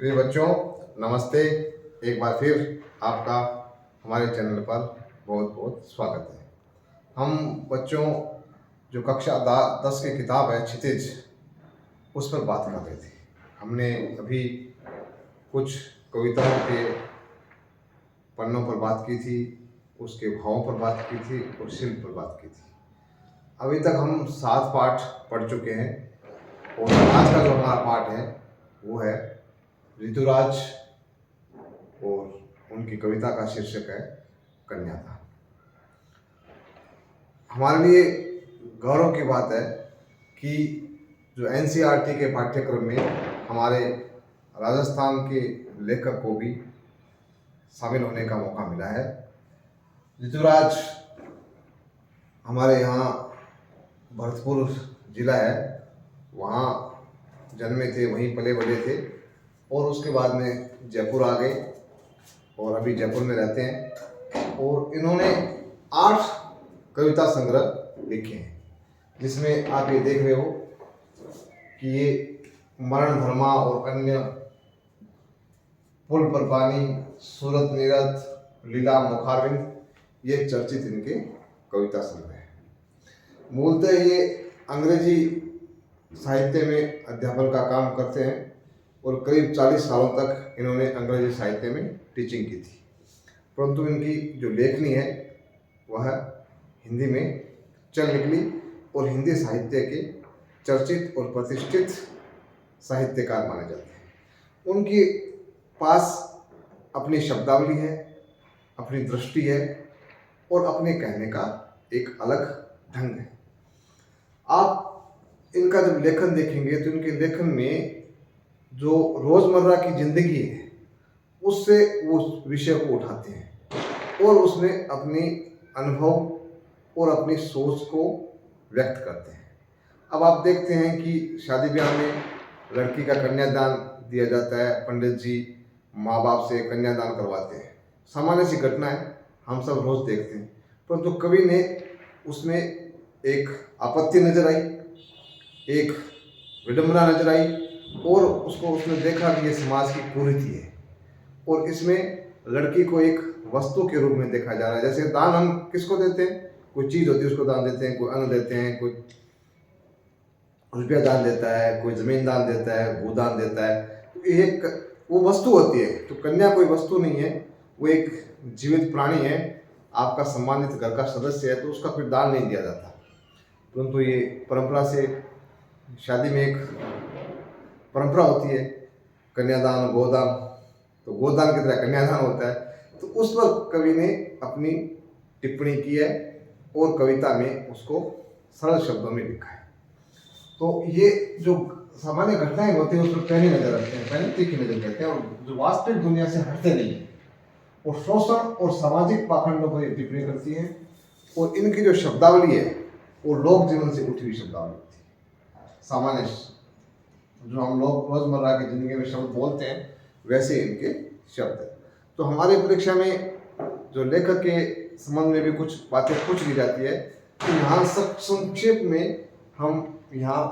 प्रिय बच्चों, नमस्ते। एक बार फिर आपका हमारे चैनल पर बहुत बहुत स्वागत है। हम बच्चों जो कक्षा 10 की किताब है क्षितिज, उस पर बात कर रहे थे। हमने अभी कुछ कविताओं के पन्नों पर बात की थी, उसके भावों पर बात की थी और शिल्प पर बात की थी। अभी तक हम 7 पाठ पढ़ चुके हैं और आज का जो हमारा पाठ है वो है ऋतुराज और उनकी कविता का शीर्षक है कन्यादान। हमारे लिए गौरव की बात है कि जो एनसीईआरटी के पाठ्यक्रम में हमारे राजस्थान के लेखक को भी शामिल होने का मौका मिला है। ऋतुराज हमारे यहाँ भरतपुर जिला है, वहाँ जन्मे थे, वहीं पले बड़े थे और उसके बाद में जयपुर आ गए और अभी जयपुर में रहते हैं। और इन्होंने 8 कविता संग्रह लिखे हैं, जिसमें आप ये देख रहे हो कि ये मरण धर्मा और अन्य, पुल पर पानी, सूरत नीरत, लीला मुखारविंद, ये चर्चित इनके कविता संग्रह हैं। मूलतः ये अंग्रेजी साहित्य में अध्यापन का काम करते हैं और करीब 40 सालों तक इन्होंने अंग्रेजी साहित्य में टीचिंग की थी, परंतु इनकी जो लेखनी है वह हिंदी में चल निकली और हिंदी साहित्य के चर्चित और प्रतिष्ठित साहित्यकार माने जाते हैं। उनके पास अपनी शब्दावली है, अपनी दृष्टि है और अपने कहने का एक अलग ढंग है। आप इनका जब लेखन देखेंगे तो इनके लेखन में जो रोज़मर्रा की ज़िंदगी है उससे वो विषय को उठाते हैं और उसमें अपनी अनुभव और अपनी सोच को व्यक्त करते हैं। अब आप देखते हैं कि शादी ब्याह में लड़की का कन्यादान दिया जाता है, पंडित जी माँ बाप से कन्यादान करवाते हैं। सामान्य सी घटना है, हम सब रोज़ देखते हैं, परंतु कवि ने उसमें एक आपत्ति नजर आई, एक विडंबना नजर आई और उसको उसने देखा कि ये समाज की कुरीति है और इसमें लड़की को एक वस्तु के रूप में देखा जा रहा है। जैसे दान हम किसको देते हैं, कोई चीज़ होती है उसको दान देते हैं, कोई अन्न देते हैं, कोई रुपया दान देता है, कोई ज़मीन दान देता है, भूदान देता है, तो एक वो वस्तु होती है। तो कन्या कोई वस्तु नहीं है, वो एक जीवित प्राणी है, आपका सम्मानित घर का सदस्य है, तो उसका फिर दान नहीं दिया जाता। परंतु ये परंपरा से शादी में एक परंपरा होती है कन्यादान गोदान, तो गोदान की तरह कन्यादान होता है। तो उस पर कवि ने अपनी टिप्पणी की है और कविता में उसको सरल शब्दों में लिखा है। तो ये जो सामान्य घटनाएं होती हैं उस पर पैनी नजर रखते हैं, पैनी तीखी नजर रखते हैं और जो वास्तविक दुनिया से हटते नहीं है और शोषण और सामाजिक पाखंडों पर टिप्पणी करती है। और इनकी जो शब्दावली है वो लोक जीवन से उठी हुई शब्दावली होती है। सामान्य जो हम लोग रोजमर्रा की जिंदगी में शब्द बोलते हैं वैसे इनके शब्द है। तो हमारी परीक्षा में जो लेखक के संबंध में भी कुछ बातें पूछ ली जाती है, तो यहाँ संक्षेप में हम यहाँ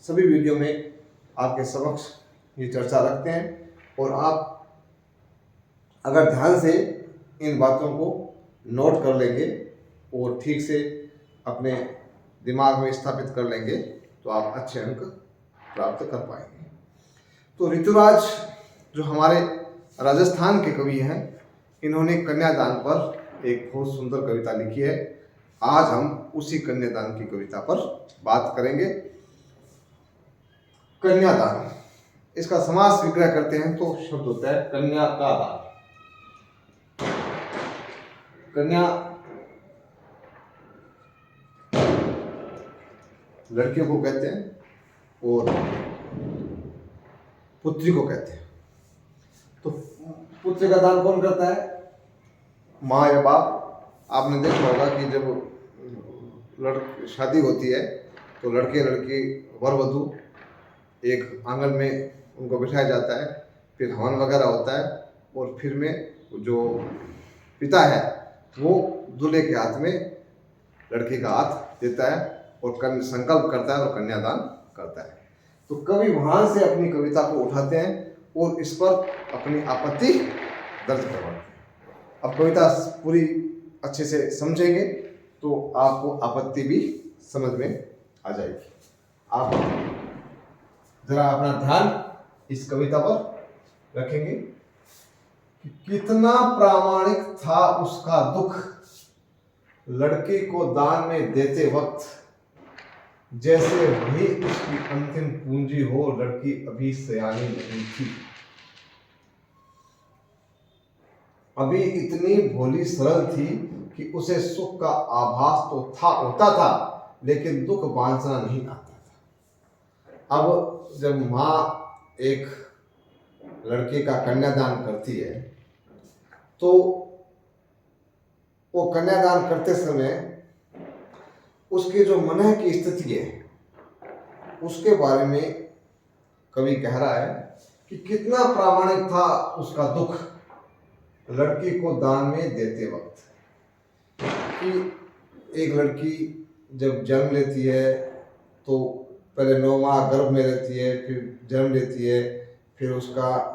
सभी वीडियो में आपके समक्ष ये चर्चा रखते हैं और आप अगर ध्यान से इन बातों को नोट कर लेंगे और ठीक से अपने दिमाग में स्थापित कर लेंगे तो आप अच्छे अंक प्राप्त कर पाएंगे। तो ऋतुराज जो हमारे राजस्थान के कवि हैं, इन्होंने कन्यादान पर एक बहुत सुंदर कविता लिखी है। आज हम उसी कन्यादान की कविता पर बात करेंगे। कन्यादान, इसका समास विग्रह करते हैं तो शब्द होता है कन्या का दान। कन्या लड़कियों को कहते हैं और पुत्री को कहते हैं। तो पुत्र का दान कौन करता है, माँ या बाप। आपने देखा होगा कि जब शादी होती है तो लड़के लड़की वर वधू एक आंगन में उनको बिठाया जाता है, फिर हवन वगैरह होता है और फिर में जो पिता है वो दूल्हे के हाथ में लड़की का हाथ देता है और संकल्प करता है और कन्यादान करता है। तो कवि वहाँ से अपनी कविता को उठाते हैं और इस पर अपनी आपत्ति दर्ज करवाते हैं। अब कविता पूरी अच्छे से समझेंगे तो आपको आपत्ति भी समझ में आ जाएगी। आप जरा अपना ध्यान इस कविता पर रखेंगे कि कितना प्रामाणिक था उसका दुख, लड़के को दान में देते वक्त, जैसे वही उसकी अंतिम पूंजी हो, लड़की अभी सयानी नहीं थी। अभी इतनी भोली सरल थी कि उसे सुख का आभास तो होता था, लेकिन दुख बांधना नहीं आता था। अब जब माँ एक लड़के का कन्यादान करती है तो वो कन्यादान करते समय उसकी जो मन की स्थिति है उसके बारे में कवि कह रहा है कि कितना प्रामाणिक था उसका दुख, लड़की को दान में देते वक्त। कि एक लड़की जब जन्म लेती है तो पहले 9 माह गर्भ में रहती है, फिर जन्म लेती है, फिर उसका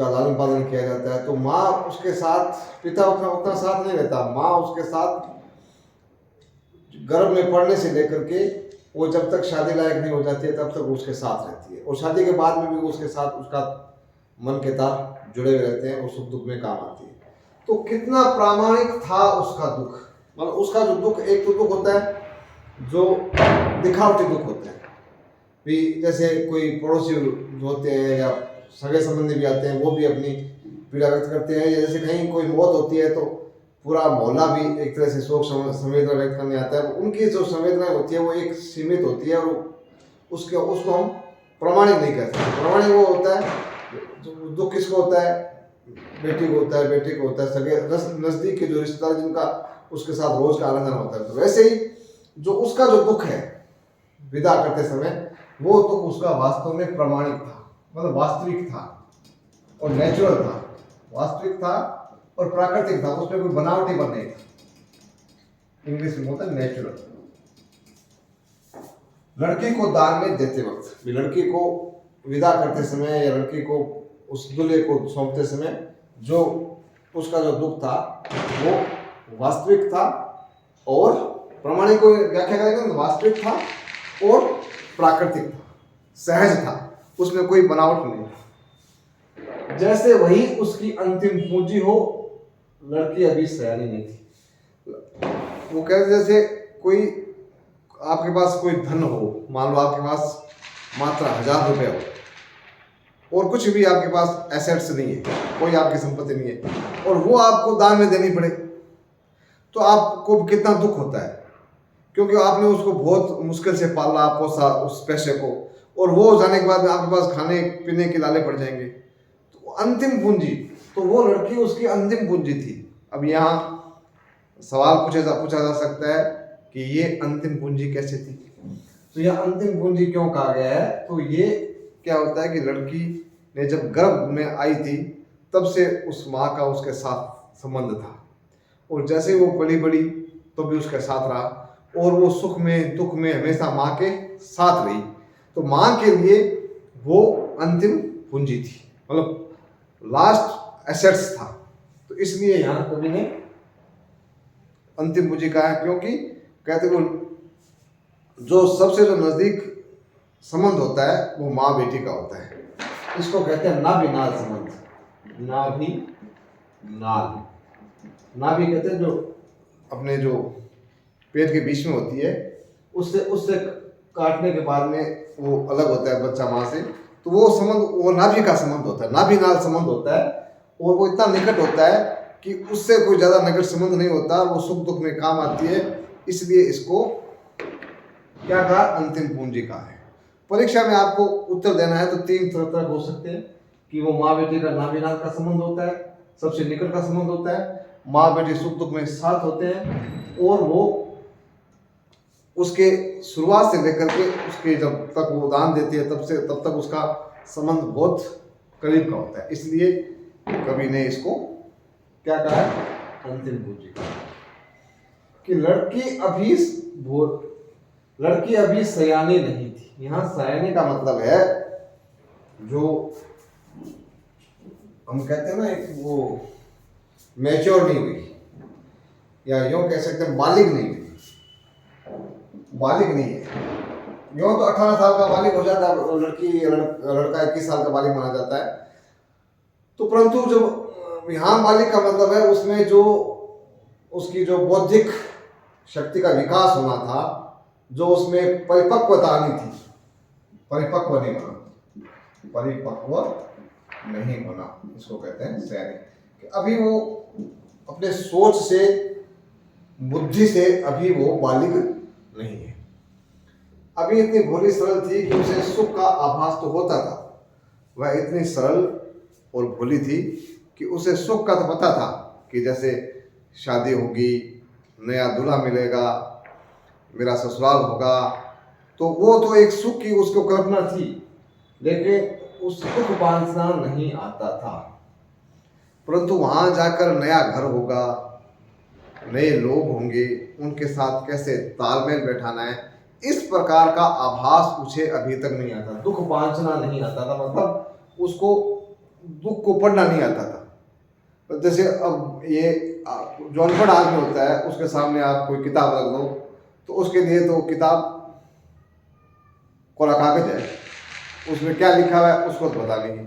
लालन पालन किया जाता है। तो माँ उसके साथ, पिता उतना साथ नहीं रहता, माँ उसके साथ गर्भ में पड़ने से लेकर के वो जब तक शादी लायक नहीं हो जाती है तब तक उसके साथ रहती है, और शादी के बाद में भी उसके साथ उसका मन के तार जुड़े हुए रहते हैं और सुख दुख में काम आती है। तो कितना प्रामाणिक था उसका दुख, मतलब उसका जो दुख, एक तो दुख होता है जो दिखावटी दुख होता है भी, जैसे कोई पड़ोसी होते हैं या सगे संबंधी भी आते हैं, वो भी अपनी पीड़ा व्यक्त करते हैं, या जैसे कहीं कोई मौत होती है तो पूरा मोहल्ला भी एक तरह से शोक संवेदना व्यक्त करने आता है। उनकी जो संवेदना होती है वो एक सीमित होती है और उसको हम प्रामाणिक नहीं कह सकते। प्रामाणिक वो होता है जो दुख किसको होता है, बेटी को होता है, बेटे को होता है, सगे नजदीक के जो रिश्तेदार जिनका उसके साथ रोज का आनंदन होता है। तो वैसे ही जो उसका जो दुख है विदा करते समय, वो दुख उसका वास्तव में प्रामाणिक था, मतलब वास्तविक था और नेचुरल था, वास्तविक था और प्राकृतिक था, उसमें कोई बनावटीपन नहीं था। इंग्लिश में होता है नेचुरल। लड़की को दान में देते वक्त, लड़की को विदा करते समय या लड़की को उस दूल्हे को सौंपते समय जो उसका जो दुख था वो वास्तविक था और प्रामाणिक को व्याख्या करेंगे तो वास्तविक था और प्राकृतिक था, सहज था, उसमें कोई बनावट नहीं था। जैसे वही उसकी अंतिम पूंजी हो, लड़की अभी सयानी नहीं थी। वो कहते जैसे कोई आपके पास कोई धन हो, मान लो आपके पास मात्र 1000 रुपये हो और कुछ भी आपके पास एसेट्स नहीं है, कोई आपकी संपत्ति नहीं है, और वो आपको दान में देनी पड़े तो आपको कितना दुख होता है, क्योंकि आपने उसको बहुत मुश्किल से पाला पोसा उस पैसे को, और वो जाने के बाद आपके पास खाने पीने के लाले पड़ जाएंगे। तो अंतिम पूंजी, तो वो लड़की उसकी अंतिम पूंजी थी। अब यहाँ सवाल पूछा जा सकता है कि ये अंतिम पूंजी कैसे थी। तो यह अंतिम पूंजी क्यों कहा गया है, तो ये क्या होता है कि लड़की ने जब गर्भ में आई थी तब से उस माँ का उसके साथ संबंध था, और जैसे वो बड़ी तो भी उसके साथ रहा, और वो सुख में दुख में हमेशा माँ के साथ रही। तो माँ के लिए वो अंतिम पूंजी थी, मतलब लास्ट एसेट्स था। तो इसलिए यहाँ कवि ने अंतिम पूंजी कहा है, क्योंकि कहते वो जो सबसे जो नजदीक संबंध होता है वो माँ बेटी का होता है। इसको कहते हैं नाभि-नाल संबंध। नाभि कहते हैं जो अपने जो पेट के बीच में होती है, उससे काटने के बाद में वो अलग होता है बच्चा माँ से, तो वो संबंध वो नाभि का संबंध होता है, नाभि-नाल संबंध होता है, और वो इतना निकट होता है कि उससे कोई ज़्यादा निकट संबंध नहीं होता, वो सुख दुख में काम आती है। इसलिए इसको क्या कहा, अंतिम पूंजी कहा है। परीक्षा में आपको उत्तर देना है तो 3 तरह हो सकते हैं कि वो माँ बेटी का नाभि-नाल का संबंध होता है, सबसे निकट का संबंध होता है, माँ बेटी सुख दुख में साथ होते हैं, और वो उसके शुरुआत से लेकर के उसके जब तक वो दान देती है तब तक उसका संबंध बहुत करीब का होता है। इसलिए कवि ने इसको क्या कहा है, अंतिम पूंजी कि लड़की अभी सयानी नहीं थी। यहाँ सयानी का मतलब है जो हम कहते हैं ना, एक वो मैच्योर नहीं हुई, या यूँ कह सकते हैं बालिग नहीं हुई, बालिग नहीं है। यूँ तो 18 साल का बालिग हो जाता है लड़की, लड़का 21 साल का बालिग माना जाता है। तो परंतु जब यहाँ बालिग का मतलब है उसमें जो उसकी जो बौद्धिक शक्ति का विकास होना था, जो उसमें परिपक्वता आनी थी, परिपक्व नहीं होना, परिपक्व नहीं होना, इसको कहते हैं सैनिक। कि अभी वो अपने सोच से, बुद्धि से अभी वो बालिग नहीं है। अभी इतनी भोली सरल थी कि उसे सुख का आभास तो होता था। वह इतनी सरल और भोली थी कि उसे सुख का तो पता था कि जैसे शादी होगी, नया दूल्हा मिलेगा, मेरा ससुराल होगा, तो वो तो एक सुख की उसको कल्पना थी, लेकिन उस सुख वांछना नहीं आता था। परंतु वहां जाकर नया घर होगा, नए लोग होंगे, उनके साथ कैसे तालमेल बैठाना है, इस प्रकार का आभास उसे अभी तक नहीं आता। दुख वांछना नहीं आता था, मतलब उसको दुख को पढ़ना नहीं आता था। जैसे अब ये जो अनपढ़ आदमी होता है, उसके सामने आप कोई किताब रख दो तो उसके लिए तो किताब कोरा कागज है, उसमें क्या लिखा हुआ है उसको तो पता नहीं।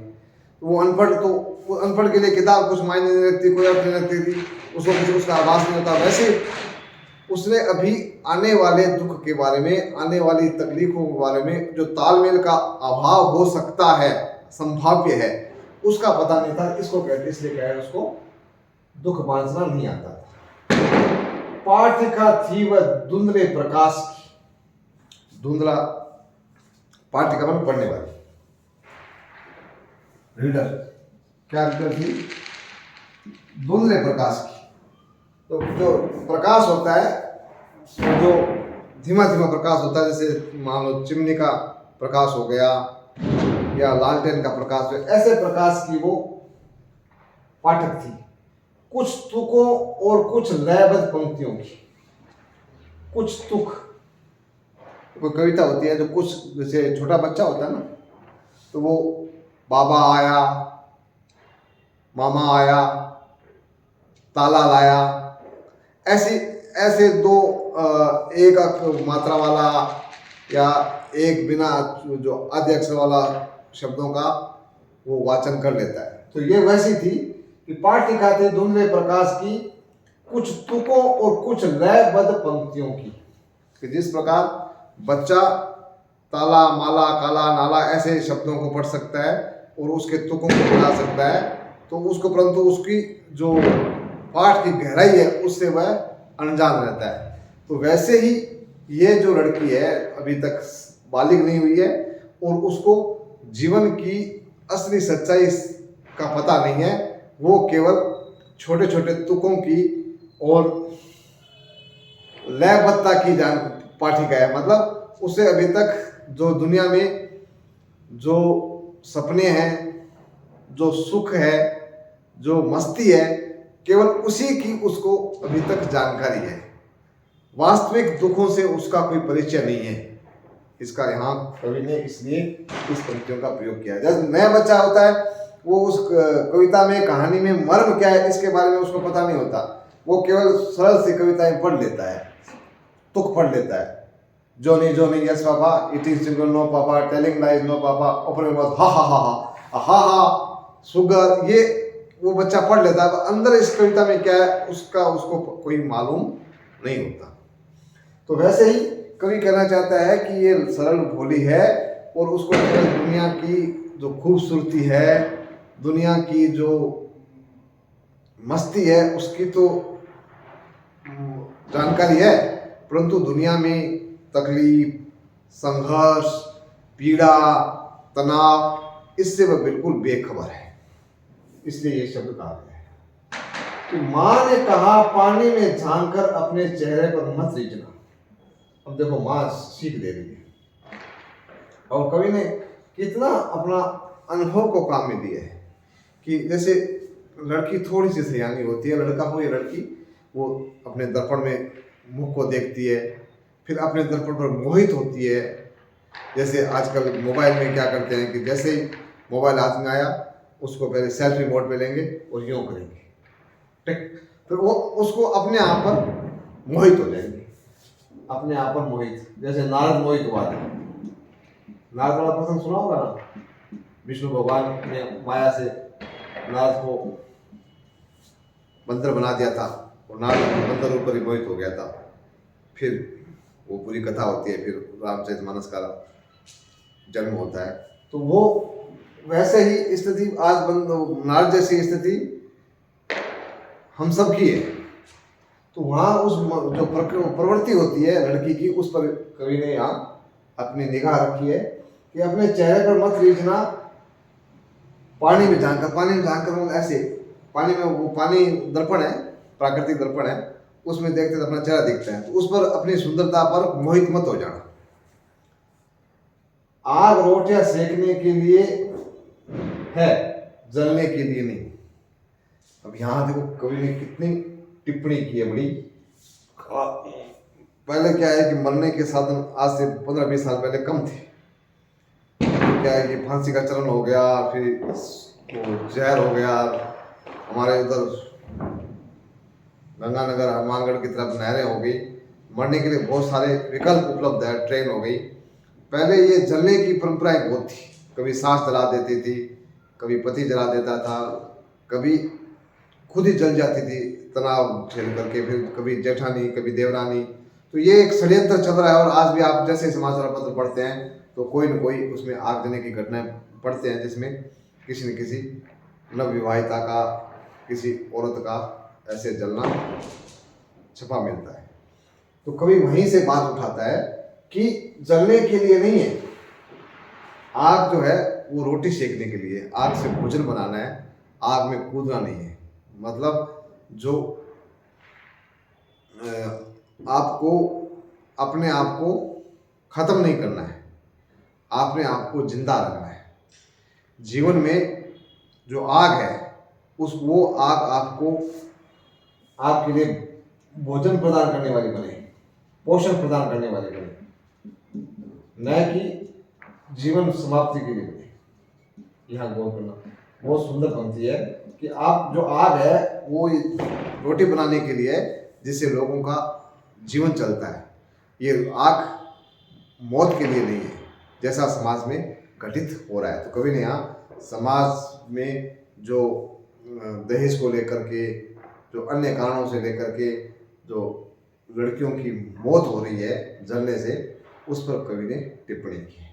वो अनपढ़, तो वो अनपढ़ के लिए किताब कुछ मायने नहीं रखती, कोई अर्थ नहीं रखती थी, उसको कुछ उसका आभास नहीं होता। वैसे उसने अभी आने वाले दुख के बारे में, आने वाली तकलीफों के बारे में जो तालमेल का अभाव हो सकता है, संभाव्य है, उसका पता नहीं था। इसको कहते, इसलिए कह रहे उसको दुख वांछना नहीं आता था। पाठिका थी वह धुंधले प्रकाश की। धुंधला, पाठिका में पढ़ने वाली, रीडर। क्या रीडर थी? धुंधले प्रकाश की। तो जो प्रकाश होता है, जो धीमा धीमा प्रकाश होता है, जैसे मान लो चिमनी का प्रकाश हो गया या लालटेन का प्रकाश, ऐसे प्रकाश की वो पाठक थी। कुछ तुकों और कुछ लयबद्ध पंक्तियों की। कुछ तुक, कोई कविता होती है जो कुछ, जैसे छोटा बच्चा होता है ना, तो वो बाबा आया, मामा आया, ताला लाया, ऐसे दो एक मात्रा वाला या एक बिना जो आद्य अक्षर वाला शब्दों का वो वाचन कर लेता है। तो ये वैसी थी कि पाठिका थी धुंधले प्रकाश की, कुछ तुकों और कुछ लयबद्ध पंक्तियों की। कि जिस प्रकार बच्चा ताला, माला, काला, नाला ऐसे शब्दों को पढ़ सकता है और उसके तुकों को बना सकता है, तो उसको, परंतु उसकी जो पाठ की गहराई है उससे वह अनजान रहता है। तो वैसे ही ये जो लड़की है अभी तक बालिग नहीं हुई है और उसको जीवन की असली सच्चाई का पता नहीं है, वो केवल छोटे छोटे तुकों की और लयबद्धता की जान पाठिका है। मतलब उसे अभी तक जो दुनिया में जो सपने हैं, जो सुख है, जो मस्ती है, केवल उसी की उसको अभी तक जानकारी है। वास्तविक दुखों से उसका कोई परिचय नहीं है। इसका यहाँ कवि ने इसलिए इस पंक्तियों का प्रयोग किया है। जब नया बच्चा होता है, वो उस कविता में, कहानी में मर्म क्या है इसके बारे में उसको पता नहीं होता। वो केवल सरल सी कविताएं पढ़ लेता है, तुक पढ़ लेता है। Johny Johny yes papa, eating single no papa, telling lies no papa, opening mouth ha ha ha ha ha हा, सुगर, ये वो बच्चा पढ़ लेता है। अंदर इस कविता में क्या है उसका उसको कोई मालूम नहीं होता। तो वैसे ही कवि कहना चाहता है कि ये सरल भोली है और उसको दुनिया की जो खूबसूरती है, दुनिया की जो मस्ती है, उसकी तो जानकारी है, परंतु दुनिया में तकलीफ, संघर्ष, पीड़ा, तनाव, इससे वह बिल्कुल बेखबर है। इसलिए ये शब्द कहा गया है कि माँ ने कहा पानी में झांककर अपने चेहरे पर मत रीझना। अब देखो माँ सीख दे रही है और कवि ने कितना अपना अनुभव को काम में दिया है। कि जैसे लड़की थोड़ी सी सयानी होती है, लड़का हो या लड़की, वो अपने दर्पण में मुख को देखती है, फिर अपने दर्पण पर मोहित होती है। जैसे आजकल मोबाइल में क्या करते हैं कि जैसे ही मोबाइल हाथ में आया, उसको पहले सेल्फी मोड पे लेंगे और यूँ करेंगे, ठीक। फिर वो उसको अपने आप पर मोहित हो जाएंगे, अपने आप पर मोहित, जैसे नारद मोहित हुआ था। नारद वाला प्रसंग सुना होगा ना, विष्णु भगवान ने माया से नारद को बंदर बना दिया था और नारद बंदर ऊपर ही मोहित हो गया था। फिर वो पूरी कथा होती है, फिर रामचरितमानस का जन्म होता है। तो वो वैसे ही स्थिति आज नारद जैसी स्थिति हम सब की है। तो वहाँ उस जो प्रवृत्ति होती है लड़की की, उस पर कवि ने यहाँ अपनी निगाह रखी है कि अपने चेहरे पर मत रीझना, पानी में झांककर मतलब ऐसे पानी में, वो पानी दर्पण है, प्राकृतिक दर्पण है, उसमें देखते तो अपना चेहरा दिखता है, तो उस पर अपनी सुंदरता पर मोहित मत हो जाना। आग रोटियां सेकने के लिए है, जलने के लिए नहीं। अब यहाँ देखो कवि ने कितनी टिप्पणी की है बड़ी। पहले क्या है कि मरने के साधन आज से 15-20 साल पहले कम थे। तो क्या है कि फांसी का चलन हो गया, फिर वो जहर हो गया, हमारे उधर गंगानगर हनुमानगढ़ की तरफ नहरें हो गई, मरने के लिए बहुत सारे विकल्प उपलब्ध है, ट्रेन हो गई। पहले ये जलने की परंपराएं बहुत थी, कभी सास जला देती थी, कभी पति जला देता था, कभी खुद ही जल जाती थी तनाव झेल करके, फिर कभी जेठानी, कभी देवरानी। तो ये एक षड्यंत्र चल रहा है। और आज भी आप जैसे समाचार पत्र पढ़ते हैं तो कोई न कोई उसमें आग देने की घटनाएं पढ़ते हैं, जिसमें किसी न किसी नवविवाहिता का, किसी औरत का ऐसे जलना छपा मिलता है। तो कभी वहीं से बात उठाता है कि जलने के लिए नहीं है आग, जो है वो रोटी सेकने के लिए, आग से भोजन बनाना है, आग में कूदना नहीं है। मतलब जो आपको अपने आप को खत्म नहीं करना है, आपने आप को जिंदा रखना है। जीवन में जो आग है उस वो आग आपको, आपके लिए भोजन प्रदान करने वाली बने, पोषण प्रदान करने वाली बने, न कि जीवन समाप्ति के लिए बने। यहाँ गौर करना बहुत सुंदर पंक्ति है कि आप जो आग है वो रोटी बनाने के लिए है, जिससे लोगों का जीवन चलता है। ये आग मौत के लिए नहीं है, जैसा समाज में घटित हो रहा है। तो कवि ने यहाँ समाज में जो दहेज को लेकर के, जो अन्य कारणों से लेकर के जो लड़कियों की मौत हो रही है जलने से, उस पर कवि ने टिप्पणी की।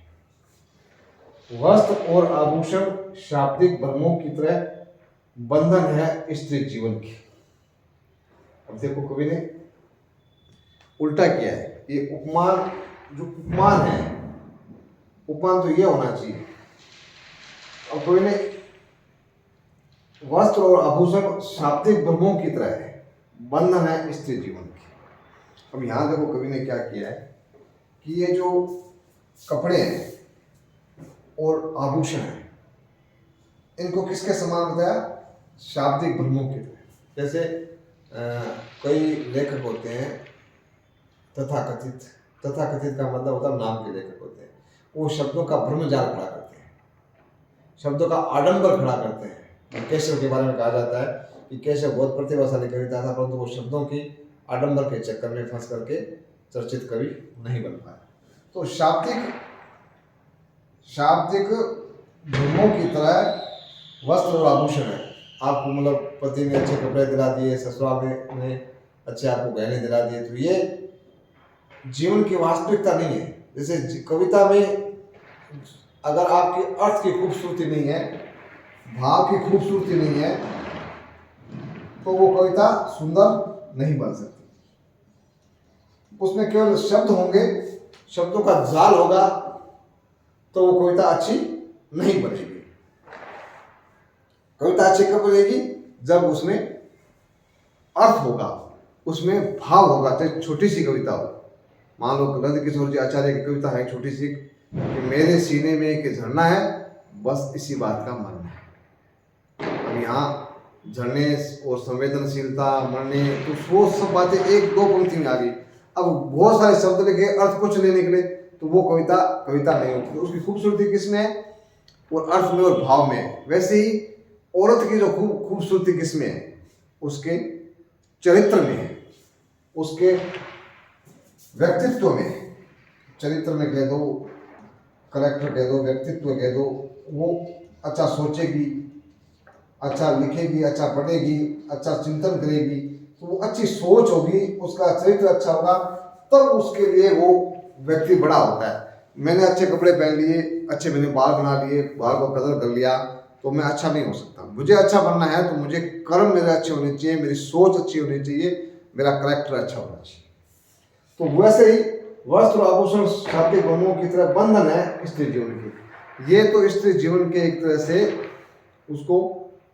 वस्त्र और आभूषण शाब्दिक भ्रमों की तरह बंधन है स्त्री जीवन की। अब देखो कवि ने उल्टा किया है। ये उपमान, जो उपमान है, उपमान तो ये होना चाहिए। अब कवि ने वस्त्र और आभूषण शाब्दिक भ्रमों की तरह है, बंधन है स्त्री जीवन की। अब यहाँ देखो कवि ने क्या किया है कि ये जो कपड़े हैं और आभूषण हैं, इनको किसके समान बताया? शाब्दिक भ्रमों की तरह। जैसे कई लेखक होते हैं तथाकथित, तथाकथित का मतलब होता है नाम के लेखक होते हैं, वो शब्दों का भ्रमजाल खड़ा करते हैं, शब्दों का आडंबर खड़ा करते हैं। केशव के बारे में कहा जाता है कि केशव बहुत प्रतिभाशाली कविता था, परंतु वो शब्दों की आडंबर के चक्कर में फंस करके चर्चित कवि नहीं बन पाया। तो शाब्दिक भ्रमों की तरह वस्त्र और आभूषण है। आपको मतलब पति ने अच्छे कपड़े दिला दिए, ससुराल ने अच्छे आपको गहने दिला दिए, तो ये जीवन की वास्तविकता नहीं है। जैसे कविता में अगर आपके अर्थ की खूबसूरती नहीं है, भाव की खूबसूरती नहीं है, तो वो कविता सुंदर नहीं बन सकती। उसमें केवल शब्द होंगे, शब्दों का जाल होगा, तो वो कविता अच्छी नहीं बनेगी। कविता अच्छी कब बनेगी? जब उसमें अर्थ होगा, उसमें भाव होगा, चाहे छोटी सी कविता हो। मान लो नंद किशोर जी आचार्य की कविता है छोटी सी कि मेरे सीने में एक झरना है, बस इसी बात का मरना है। अब यहाँ झरने और संवेदनशीलता, मरने, तो वो सब बातें एक दो पंक्ति में आ गई। अब बहुत सारे शब्द लिखे, अर्थ कुछ नहीं निकले, तो वो कविता नहीं होती। तो उसकी खूबसूरती किसमें है? और अर्थ में और भाव में। वैसे ही औरत की जो खूबसूरती किसमें है? उसके चरित्र में है, उसके व्यक्तित्व में। चरित्र में कह दो, करेक्टर कह दो, व्यक्तित्व कह दो। वो अच्छा सोचेगी, अच्छा लिखेगी, अच्छा पढ़ेगी, अच्छा चिंतन करेगी, तो वो अच्छी सोच होगी, उसका चरित्र अच्छा होगा, तब उसके लिए वो व्यक्ति बड़ा होता है। मैंने अच्छे कपड़े पहन लिए, अच्छे मैंने बाल बना लिए, बाल को कलर कर लिया, तो मैं अच्छा नहीं हो सकता। मुझे अच्छा बनना है तो मुझे कर्म मेरे अच्छे होने चाहिए, मेरी सोच अच्छी होनी चाहिए, मेरा करेक्टर अच्छा होना चाहिए। तो वैसे ही वस्त्र आभूषण शाब्दिक बंधनों की तरह बंधन है स्त्री जीवन की। ये तो स्त्री जीवन के एक तरह से उसको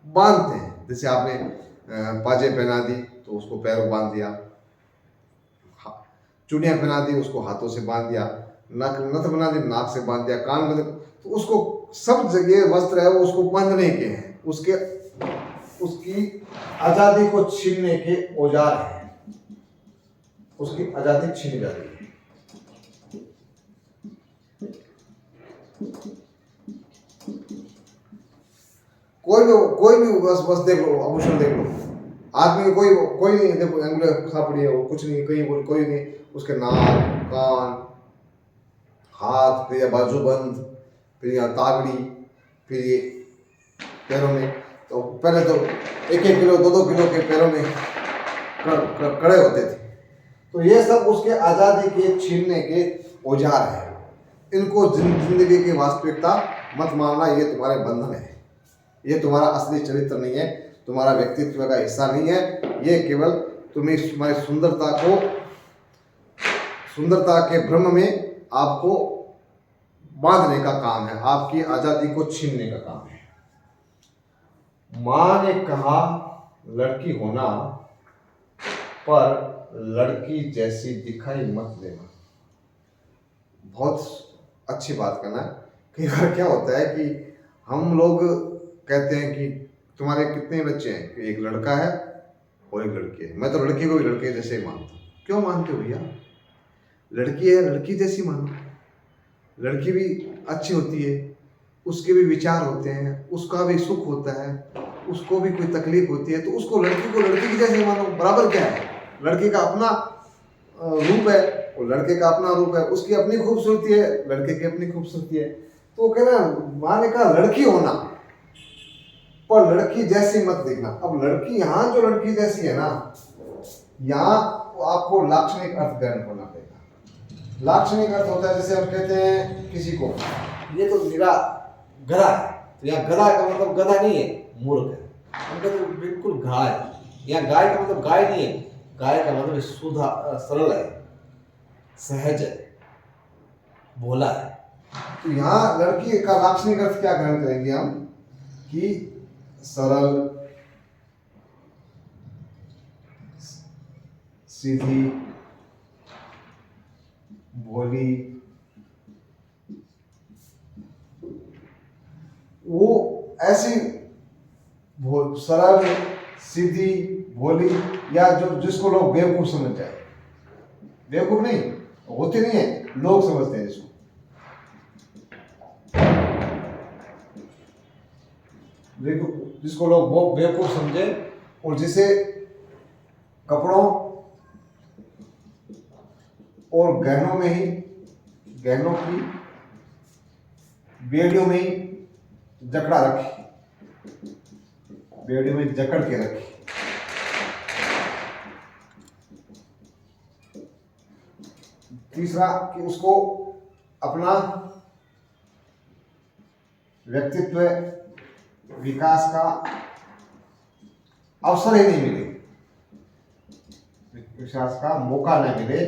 बांधते हैं। जैसे आपने पाजे पहना दी तो उसको पैरों बांध दिया, चूड़ियां पहना दी उसको हाथों से बांध दिया, नथ बना दी नाक से बांध दिया, कान बंद, तो उसको सब जगह वस्त्र है वो उसको बांधने के हैं, उसकी आजादी को छीनने के औजार हैं, उसकी आजादी छीनी जा रही है। कोई भी बस देख लो, आभूषण देख लो, आदमी कोई कोई नहीं, देखो अंगूठे पड़ी है, वो कुछ नहीं, कहीं कोई नहीं, उसके नाक, कान, हाथ, फिर या बाजूबंद, फिर या तागड़ी, फिर ये पैरों में, तो पहले तो 1-1 किलो 2-2 किलो के पैरों में कड़े होते थे। तो ये सब उसके आज़ादी के छीनने के औजार हैं। इनको जिंदगी की वास्तविकता मत मानना, ये तुम्हारे बंधन है, ये तुम्हारा असली चरित्र नहीं है, तुम्हारा व्यक्तित्व का हिस्सा नहीं है। ये केवल तुम्हें तुम्हारी सुंदरता के भ्रम में आपको बांधने का काम है, आपकी आजादी को छीनने का काम है। मां ने कहा लड़की होना, पर लड़की जैसी दिखाई मत देना। बहुत अच्छी बात करना। कई बार क्या होता है कि हम लोग कहते हैं कि तुम्हारे कितने बच्चे हैं? कि एक लड़का है और एक लड़की है। मैं तो लड़की को भी लड़के जैसे ही मानता हूँ। क्यों मानते हो भैया? लड़की है लड़की जैसी मानो, लड़की भी अच्छी होती है, उसके भी विचार होते हैं, उसका भी सुख होता है, उसको भी कोई तकलीफ होती है, तो उसको लड़की को लड़की की जैसे मानो। बराबर क्या है? लड़की का अपना रूप है और लड़के का अपना रूप है, उसकी अपनी खूबसूरती है, लड़के की अपनी खूबसूरती है। तो कह रहे हैं मां ने कहा लड़की होना, पर लड़की जैसी मत दिखना। अब लड़की, यहाँ जो लड़की जैसी है ना, यहाँ आपको लाक्षणिक अर्थ ग्रहण करना पड़ेगा। लाक्षणिक अर्थ होता है, जैसे हम कहते हैं किसी को ये तो निरा गधा है, तो यहाँ गधा का मतलब गधा नहीं है, मूर्ख है। हम कहते हैं बिल्कुल गाय, यहाँ गाय का मतलब गाय नहीं है, गाय का मतलब सुधा, सरल है, सहज है, भोला है। तो यहाँ लड़की का लाक्षणिक अर्थ क्या ग्रहण करेंगे हम? कि सरल, सीधी, भोली, वो ऐसी सरल, सीधी, भोली, या जो जिसको लोग बेवकूफ समझ जाए। बेवकूफ नहीं होती नहीं है, लोग समझते हैं जिसको। जिसको लोग वो बेवकूफ समझे, और जिसे कपड़ों और गहनों में ही, गहनों की बेड़ियों में ही जकड़ा रखी, बेड़ियों में जकड़ के रखी। तीसरा कि उसको अपना व्यक्तित्व विकास का अवसर ही नहीं मिले, विकास का मौका न मिले,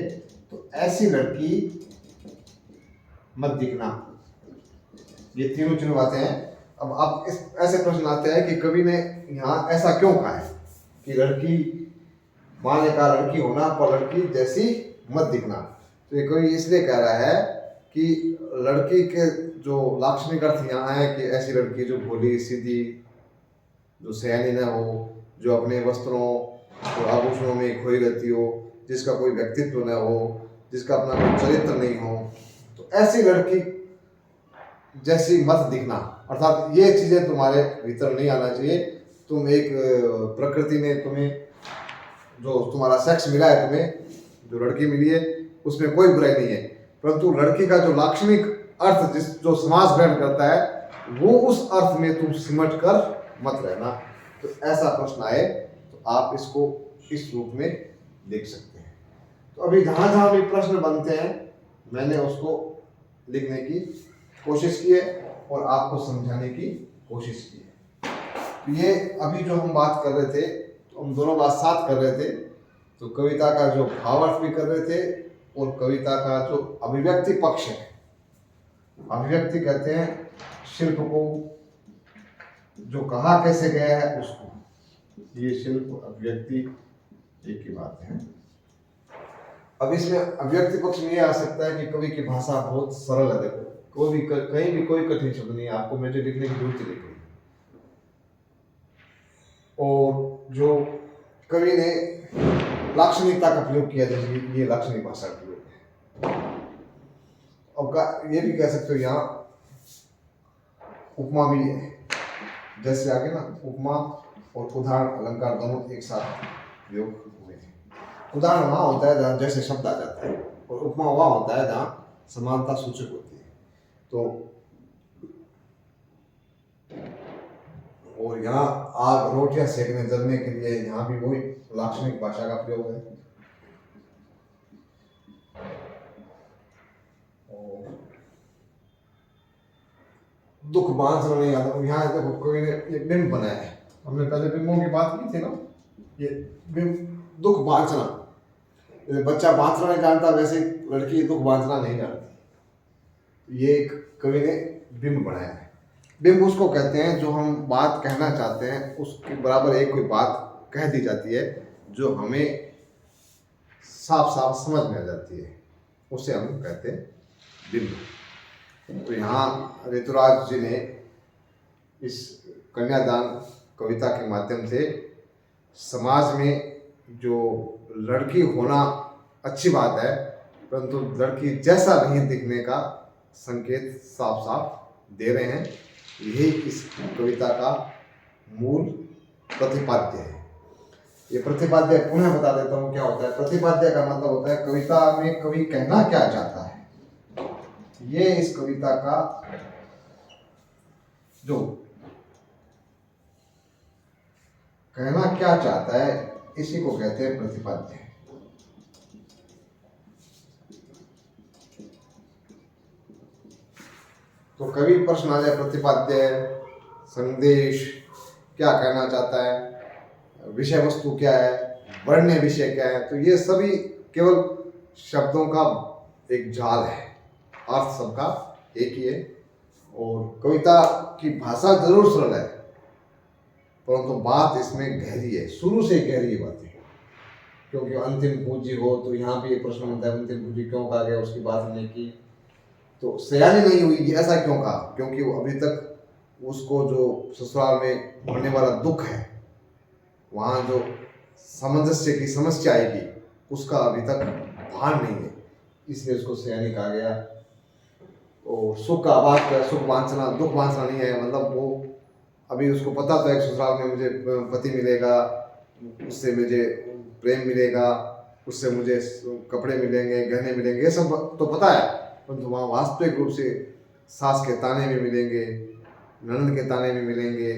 तो ऐसी लड़की मत दिखना। ये तीनों बातें हैं। अब आप ऐसे प्रश्न आते हैं कि कवि ने यहाँ ऐसा क्यों कहा है कि लड़की, मां ने कहा लड़की होना, पर लड़की जैसी मत दिखना। तो ये कवि इसलिए कह रहा है कि लड़की के जो लाक्षणिक अर्थ यहाँ है कि ऐसी लड़की जो भोली, सीधी, जो सयानी न हो, जो अपने वस्त्रों और आभूषणों में खोई रहती हो, जिसका कोई व्यक्तित्व न हो, जिसका अपना कोई चरित्र नहीं हो, तो ऐसी लड़की जैसी मत दिखना, अर्थात ये चीजें तुम्हारे भीतर नहीं आना चाहिए। तुम एक प्रकृति ने तुम्हें जो तुम्हारा सेक्स मिला है, तुम्हें जो लड़की मिली है, उसमें कोई बुराई नहीं है, परंतु लड़की का जो लाक्षणिक अर्थ जिस जो समाज ग्रहण करता है, वो उस अर्थ में तुम सिमट कर मत रहना। तो ऐसा प्रश्न आए तो आप इसको इस रूप में लिख सकते हैं। तो अभी जहां जहां भी प्रश्न बनते हैं मैंने उसको लिखने की कोशिश की है और आपको समझाने की कोशिश की है। तो ये अभी जो हम बात कर रहे थे, तो हम दोनों बात साथ कर रहे थे। तो कविता का जो भावार्थ भी कर रहे थे और कविता का जो अभिव्यक्ति पक्ष है, अभिव्यक्ति कहते हैं शिल्प को, जो कहा कैसे गया है उसको, ये शिल्प अभिव्यक्ति एक ही बात है। अब इसमें अभिव्यक्ति पक्ष में यह आ सकता है कि कवि की भाषा बहुत सरल है। देखो कोई भी कहीं भी कोई कठिन शब्द नहीं है, आपको मुझे लिखने की जरूरत नहीं पड़ी। और जो कवि ने लाक्षणिकता का प्रयोग किया, जैसे ये लाक्षणिक भाषा का प्रयोग है। अब ये भी कह सकते हो यहाँ उपमा भी है, जैसे आगे ना उपमा और उदाहरण अलंकार दोनों एक साथ प्रयोग हुए हैं। उदाहरण वहाँ होता है जहाँ जैसे शब्द आ जाता है, और उपमा वहाँ होता है जहाँ समानता सूचक होती है। तो और यहाँ आग रोटियां सेकने जलने के लिए यहाँ भी वही लाक्षणिक भाषा का प्रयोग है। दुख बांसना नहीं आता। यहाँ देखो कोई ने ये बिंब बनाया है, हमने पहले बिंबों की बात की थी ना। ये बिंब दुख बांसना, बच्चा बांसना नहीं जानता, वैसे लड़की दुख बांसना नहीं जानती। ये एक कवि ने बिंब बनाया है। बिंब उसको कहते हैं जो हम बात कहना चाहते हैं उसके बराबर एक कोई बात कह दी जाती है जो हमें साफ साफ समझ में आ जाती है, उसे हम कहते हैं बिंब। तो यहाँ ऋतुराज जी ने इस कन्यादान कविता के माध्यम से समाज में जो लड़की होना अच्छी बात है, परंतु लड़की जैसा नहीं दिखने का संकेत साफ साफ दे रहे हैं। यही इस कविता का मूल प्रतिपाद्य है। ये प्रतिपाद्य पुनः बता देता हूँ क्या होता है। प्रतिपाद्य का मतलब होता है कविता में कवि कहना क्या चाहता है। ये इस कविता का जो कहना क्या चाहता है इसी को कहते हैं प्रतिपाद्य। तो कवि प्रश्न आ जाए प्रतिपाद्य संदेश क्या कहना चाहता है, विषय वस्तु क्या है, वर्ण्य विषय क्या है, तो ये सभी केवल शब्दों का एक जाल है, अर्थ सबका एक ही है। और कविता की भाषा जरूर सरल है, परंतु बात इसमें गहरी है, शुरू से गहरी है बातें। क्योंकि अंतिम पूंजी हो तो यहाँ भी एक प्रश्न होता है अंतिम पूंजी क्यों कहा गया, उसकी बात हमने की। तो सयानी नहीं हुई ऐसा क्यों कहा, क्योंकि वो अभी तक उसको जो ससुराल में होने वाला दुख है, वहाँ जो सामंजस्य की समस्या आएगी उसका अभी तक भान नहीं है, इसलिए उसको सयानी कहा गया। और सुख का बात कर, सुख वांछना दुख वांछना नहीं है, मतलब वो अभी उसको पता तो है ससुराल में मुझे पति मिलेगा, उससे मुझे प्रेम मिलेगा, उससे मुझे कपड़े मिलेंगे, गहने मिलेंगे, ये सब तो पता है, परंतु वहाँ वास्तविक रूप से सास के ताने भी मिलेंगे, ननद के ताने भी मिलेंगे,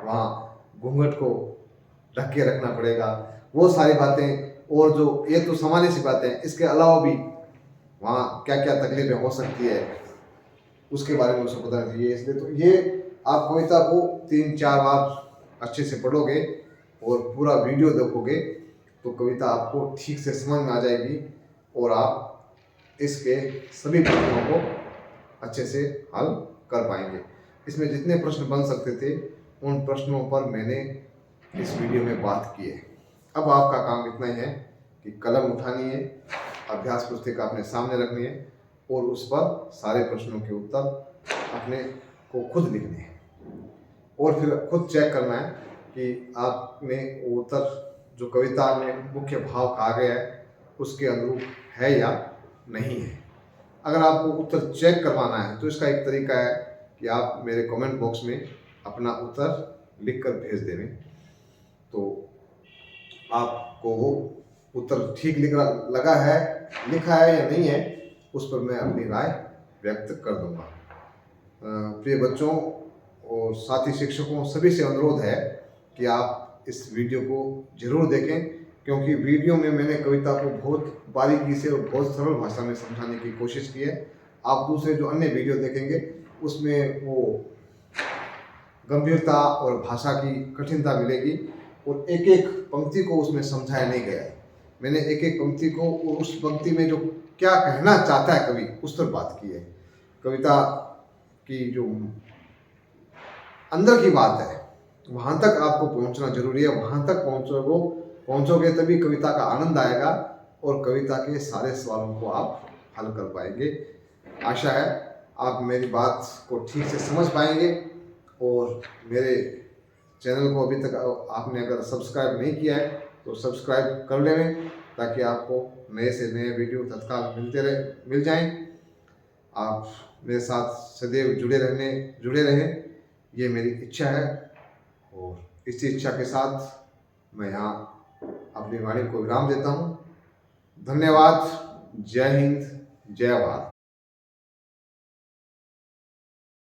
वहाँ घूंघट को ढक के रखना पड़ेगा, वो सारी बातें। और जो ये तो सामान्य सी बातें हैं, इसके अलावा भी वहाँ क्या क्या तकलीफें हो सकती है उसके बारे में उसको पता चाहिए। इसलिए तो ये आप कविता को 3-4 बार अच्छे से पढ़ोगे और पूरा वीडियो देखोगे तो कविता आपको ठीक से समझ में आ जाएगी और आप इसके सभी प्रश्नों को अच्छे से हल कर पाएंगे। इसमें जितने प्रश्न बन सकते थे उन प्रश्नों पर मैंने इस वीडियो में बात की है। अब आपका काम इतना ही है कि कलम उठानी है, अभ्यास पुस्तिका अपने सामने रखनी है और उस पर सारे प्रश्नों के उत्तर अपने को खुद लिखने हैं और फिर खुद चेक करना है कि आपने वो उत्तर जो कविता में मुख्य भाव कहा गया है उसके अनुरूप है या नहीं है। अगर आपको उत्तर चेक करवाना है तो इसका एक तरीका है कि आप मेरे कमेंट बॉक्स में अपना उत्तर लिख कर भेज देवें, तो आपको वो उत्तर ठीक लगा है, लिखा है या नहीं है, उस पर मैं अपनी राय व्यक्त कर दूंगा। प्रिय बच्चों और साथी शिक्षकों, सभी से अनुरोध है कि आप इस वीडियो को जरूर देखें, क्योंकि वीडियो में मैंने कविता को बहुत बारीकी से और बहुत सरल भाषा में समझाने की कोशिश की है। आप दूसरे जो अन्य वीडियो देखेंगे उसमें वो गंभीरता और भाषा की कठिनता मिलेगी और एक एक पंक्ति को उसमें समझाया नहीं गया है। मैंने एक एक पंक्ति को और उस पंक्ति में जो क्या कहना चाहता है कवि, उस पर बात की है। कविता की जो अंदर की बात है वहाँ तक आपको पहुँचना जरूरी है। वहाँ तक पहुँचोगे तभी कविता का आनंद आएगा और कविता के सारे सवालों को आप हल कर पाएंगे। आशा है आप मेरी बात को ठीक से समझ पाएंगे और मेरे चैनल को अभी तक आपने अगर सब्सक्राइब नहीं किया है तो सब्सक्राइब कर लें, ताकि आपको नए से नए वीडियो तत्काल मिल जाएं। आप मेरे साथ सदैव जुड़े रहें, ये मेरी इच्छा है। और इसी इच्छा के साथ मैं यहाँ अपनी वाणी को विराम देता हूँ। धन्यवाद। जय हिंद, जय भारत।